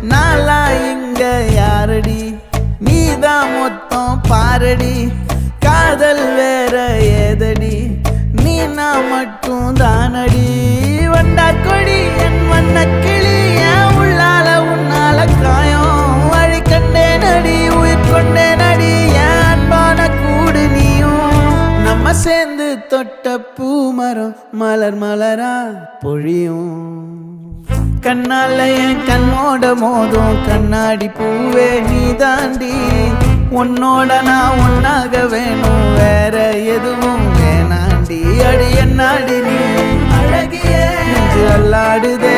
நாளா இங்க யாரடி நீதான் மொத்தம் பாரடி காதல் வேற ஏதடி நீ நான் மட்டும் தானடி வண்டா கொடி என் வண்ண கிளி என் உள்ளால உன்னால காயம் வழி கண்டே நடி உயிர் கொண்டே நடி என் அன்பான கூடு நீயும் நம்ம சேர்ந்து தொட்ட பூமரம் மலர் மலரா பொழியும் கண்ணால என் கண்ணோட மோதும் கண்ணாடி பூவே நீ தாண்டி உன்னோட நான் ஒன்னாக வேணும் வேற எதுவும் வேணாண்டி அடி என்னாடி நீ அழகியே நெஞ்சு அல்லாடுதே